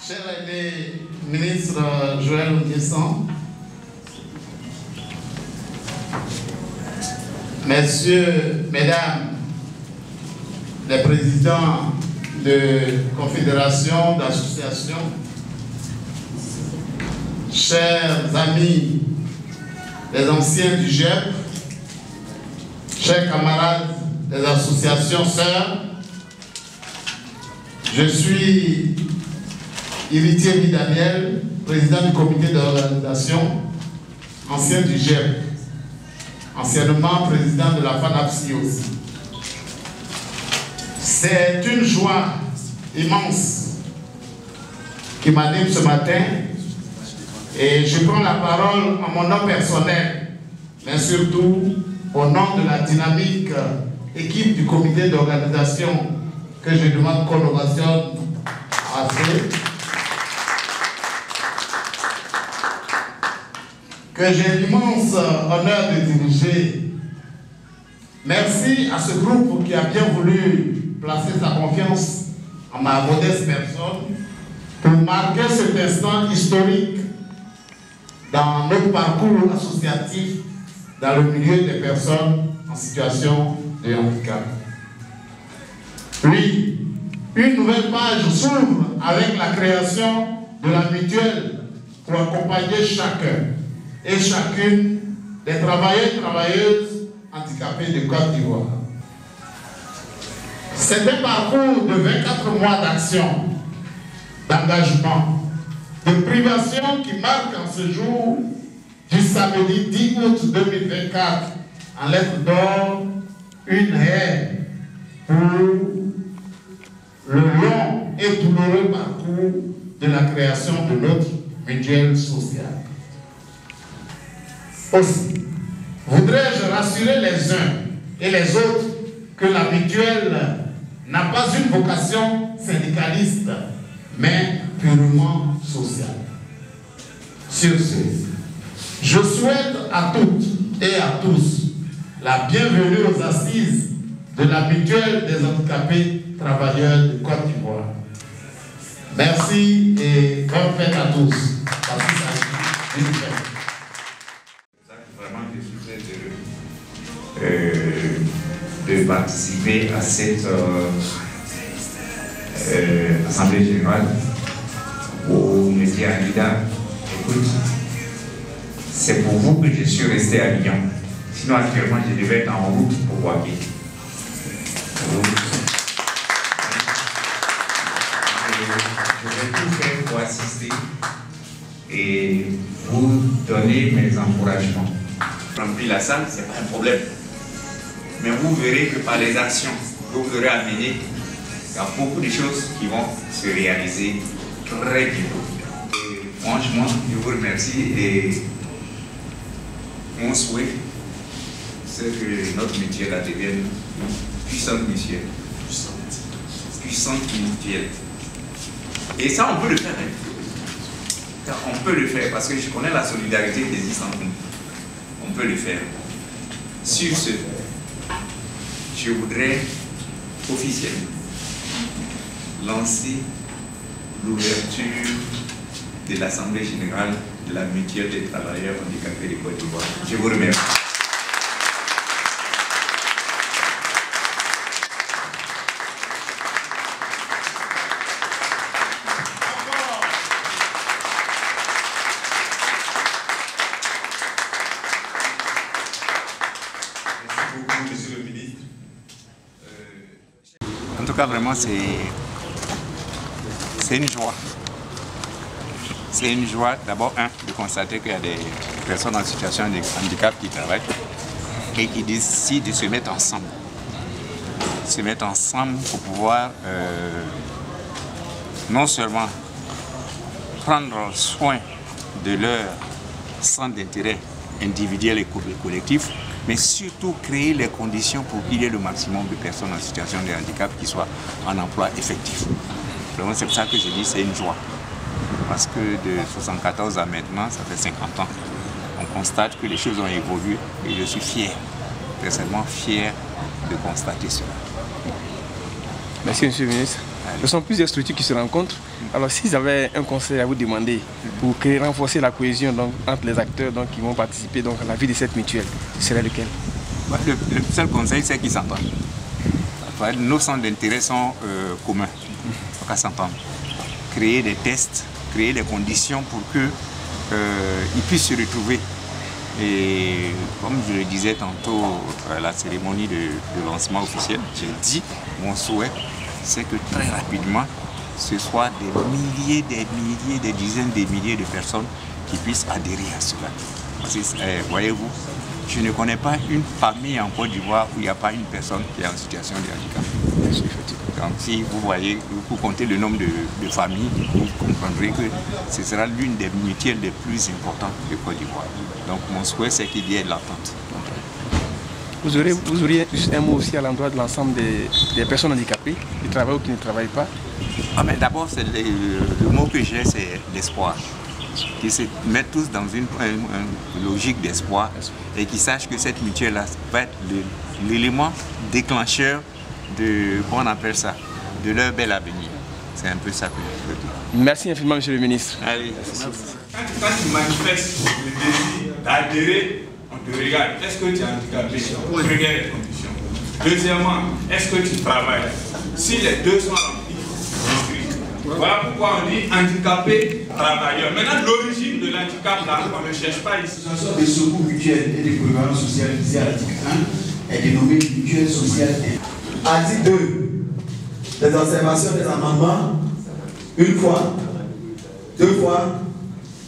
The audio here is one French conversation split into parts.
Cher aîné ministre Joël Nguessan, Messieurs, Mesdames, les présidents de confédérations, d'associations, chers amis, les anciens du GEP, chers camarades des associations sœurs, je suis Iritier Daniel, président du comité d'organisation, ancien du GEP, anciennement président de la FANAPSI aussi. C'est une joie immense qui m'anime ce matin et je prends la parole en mon nom personnel, mais surtout au nom de la dynamique équipe du comité d'organisation que je demande collaboration à faire, que j'ai l'immense honneur de diriger. Merci à ce groupe qui a bien voulu placer sa confiance en ma modeste personne pour marquer cet instant historique dans notre parcours associatif dans le milieu des personnes en situation de handicap. Oui, une nouvelle page s'ouvre avec la création de la mutuelle pour accompagner chacun et chacune des travailleurs et travailleuses handicapés de Côte d'Ivoire. C'est un parcours de 24 mois d'action, d'engagement, de privation qui marque en ce jour du samedi 10 août 2024 en lettres d'or une ère pour le long et douloureux parcours de la création de notre mutuelle sociale. Aussi, voudrais-je rassurer les uns et les autres que la mutuelle n'a pas une vocation syndicaliste, mais purement sociale. Sur ce, je souhaite à toutes et à tous la bienvenue aux assises de la mutuelle des handicapés travailleurs de Côte d'Ivoire. Merci et bonne fête à tous. Vraiment, je suis très heureux de participer à cette assemblée générale où je dis à Lida, écoute, c'est pour vous que je suis resté à Lyon. Sinon, actuellement, je devais être en route pour Boaké. Je vais tout faire pour assister et vous donner mes encouragements. Remplir la salle, ce n'est pas un problème. Mais vous verrez que par les actions que vous aurez amenées, il y a beaucoup de choses qui vont se réaliser très bientôt. Et franchement, je vous remercie et mon souhait, c'est que notre mutuelle devienne une puissante mutuelle. Puissante mutuelle. Et ça, on peut le faire. Hein. On peut le faire parce que je connais la solidarité qui existe entre nous. On peut le faire. Sur ce, je voudrais officiellement lancer l'ouverture de l'Assemblée générale de la mutuelle des travailleurs handicapés de Côte d'Ivoire. Je vous remercie. Monsieur le ministre. En tout cas, vraiment, c'est une joie. C'est une joie, d'abord, de constater qu'il y a des personnes en situation de handicap qui travaillent et qui décident de se mettre ensemble. Se mettre ensemble pour pouvoir non seulement prendre soin de leur centre d'intérêt individuel et collectif, mais surtout créer les conditions pour qu'il y ait le maximum de personnes en situation de handicap qui soient en emploi effectif. Donc c'est pour ça que je dis c'est une joie. Parce que de 1974 à maintenant, ça fait 50 ans. On constate que les choses ont évolué et je suis fier, personnellement fier de constater cela. Merci, Monsieur le ministre. Ce sont plusieurs structures qui se rencontrent Alors, si j'avais un conseil à vous demander pour renforcer la cohésion donc, entre les acteurs donc, qui vont participer donc, à la vie de cette mutuelle, ce serait lequel? Le seul conseil, c'est qu'ils s'entendent. Enfin, nos centres d'intérêt sont communs, donc à s'entendre. Créer des tests, créer les conditions pour qu'ils puissent se retrouver. Et comme je le disais tantôt à la cérémonie de lancement officiel, j'ai dit, mon souhait, c'est que très rapidement, ce soit des milliers, des dizaines de milliers de personnes qui puissent adhérer à cela. Voyez-vous, je ne connais pas une famille en Côte d'Ivoire où il n'y a pas une personne qui est en situation de handicap. Donc si vous voyez, vous comptez le nombre de familles, vous comprendrez que ce sera l'une des mutuelles les plus importantes de Côte d'Ivoire. Donc mon souhait, c'est qu'il y ait de l'attente. Vous auriez juste un mot aussi à l'endroit de l'ensemble des personnes handicapées, qui travaillent ou qui ne travaillent pas? D'abord, le mot que j'ai, c'est l'espoir. Qu'ils se mettent tous dans une logique d'espoir et qu'ils sachent que cette mutuelle-là va être l'élément déclencheur de, comment on appelle ça, de leur bel avenir. C'est un peu ça que je veux dire. Merci infiniment, monsieur le ministre. Allez, quand tu manifestes le désir d'adhérer, on te regarde. Est-ce que tu es handicapé? On regarde les conditions. Deuxièmement, est-ce que tu travailles? Si les deux sont remplis, voilà pourquoi on dit handicapé, travailleur. Maintenant, l'origine de l'handicap, là, on ne cherche pas ici. L'association des secours mutuels et des prévoyance sociale visée à l'article 1 est dénommée mutuelle sociale. Article 2, les observations des amendements, une fois, deux fois,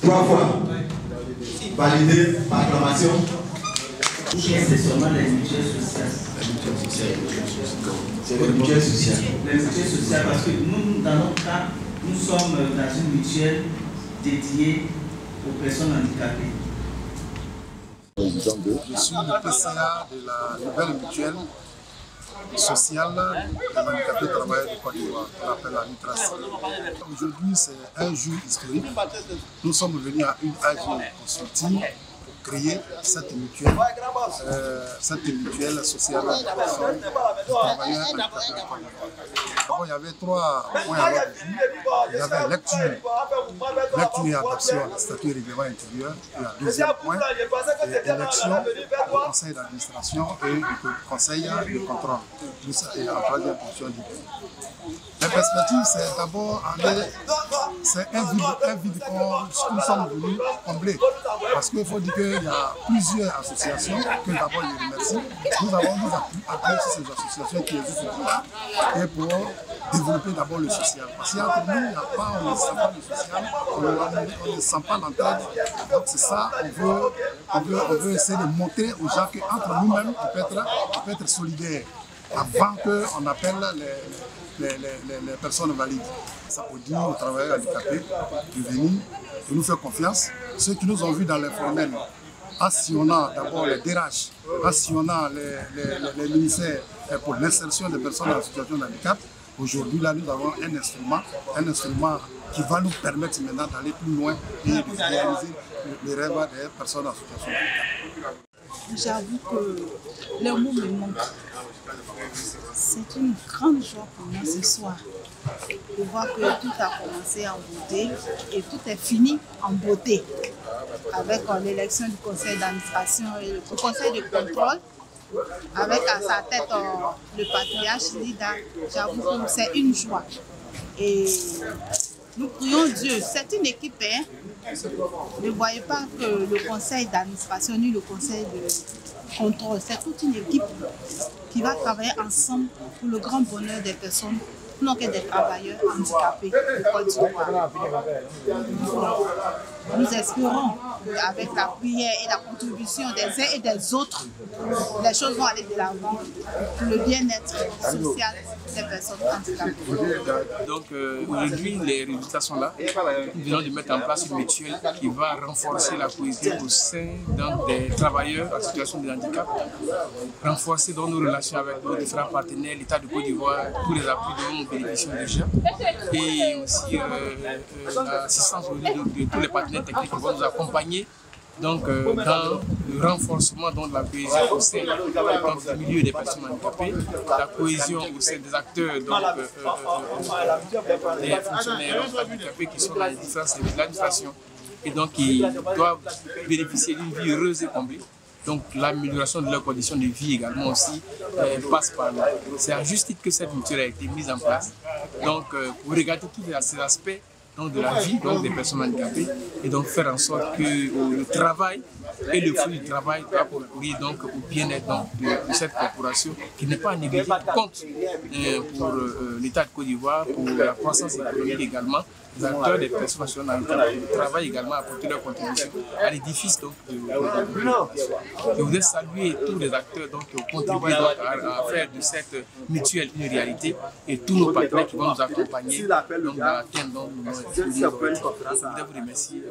trois fois, validé par acclamation. C'est seulement les mutuelles sociales. C'est les mutuelles sociales. Les mutuelles sociales, parce que nous, dans notre cas, nous sommes dans une mutuelle dédiée aux personnes handicapées. Je suis le PCA de la nouvelle mutuelle sociale des handicapés travailleurs de Côte d'Ivoire, qu'on appelle la NUTRAS. Aujourd'hui, c'est un jour historique. Nous sommes venus à une AG Consulting pour créer cette mutuelle sociale des personnes travailleurs handicapés de Côte d'Ivoire. D'abord, il y avait 3 points à l'ordre du jour. Il y avait lecture et adoption des statuts et règlements intérieurs. Et le deuxième point, élection du conseil d'administration et du conseil de contrôle. Et en troisième position, la perspective, c'est d'abord un vide que nous sommes venus combler. Parce qu'il faut dire qu'il y a plusieurs associations que d'abord je remercie. Nous avons appuyé sur ces associations qui existent et pour développer d'abord le social. Parce qu'entre nous, il n'y a pas, on ne sent pas le social, on ne sent pas l'entraide. Donc c'est ça, on veut essayer de montrer aux gens qu'entre nous-mêmes, on peut être solidaires avant qu'on appelle les personnes valides. Ça veut dire aux travailleurs handicapés de venir, de nous faire confiance. Ceux qui nous ont vus dans l'informel, en sillonnant d'abord les DRH, en sillonnant les ministères pour l'insertion des personnes en situation de handicap, aujourd'hui là nous avons un instrument qui va nous permettre maintenant d'aller plus loin et de réaliser les rêves des personnes en situation de handicap. J'avoue que les mots me manquent. C'est une grande joie pour moi ce soir de voir que tout a commencé en beauté et tout est fini en beauté avec l'élection du conseil d'administration et le conseil de contrôle avec à sa tête le patriarche Lida. J'avoue que c'est une joie et nous prions Dieu. C'est une équipe, hein? Ne voyez pas que le conseil d'administration ni le conseil de contrôle, c'est toute une équipe qui va travailler ensemble pour le grand bonheur des personnes, non que des travailleurs handicapés de Côte d'Ivoire. Nous espérons qu'avec la prière et la contribution des uns et des autres, les choses vont aller de l'avant pour le bien-être social des personnes handicapées. Donc aujourd'hui, les résultats sont là. Nous venons de mettre en place une mutuelle qui va renforcer la cohésion au sein des travailleurs en situation de handicap, renforcer dans nos relations avec nos différents partenaires, l'État de Côte d'Ivoire, tous les appuis dont nous bénéficions déjà, et aussi l'assistance de tous les partenaires techniques qui vont nous accompagner donc, dans le renforcement de la cohésion au sein du milieu des personnes handicapées, la cohésion au sein des acteurs, donc, des fonctionnaires handicapés qui sont dans les différents services de l'administration et donc qui doivent bénéficier d'une vie heureuse et comblée. Donc l'amélioration de leurs conditions de vie également aussi passe par là. C'est à juste titre que cette mutuelle a été mise en place. Donc pour regarder tous ces aspects donc, de la vie donc, des personnes handicapées et donc faire en sorte que le travail et le fruit du travail doivent concourir donc au bien-être de cette corporation qui n'est pas à négliger, qui compte pour l'État de Côte d'Ivoire, pour la croissance économique également. Les acteurs des personnes handicapées travaillent également à apporter leur contribution à l'édifice de la population. Je voudrais saluer tous les acteurs donc, qui ont contribué donc, à faire de cette mutuelle une réalité et tous nos partenaires qui vont nous accompagner donc, dans l'atteinte de nos. Je voudrais vous remercier.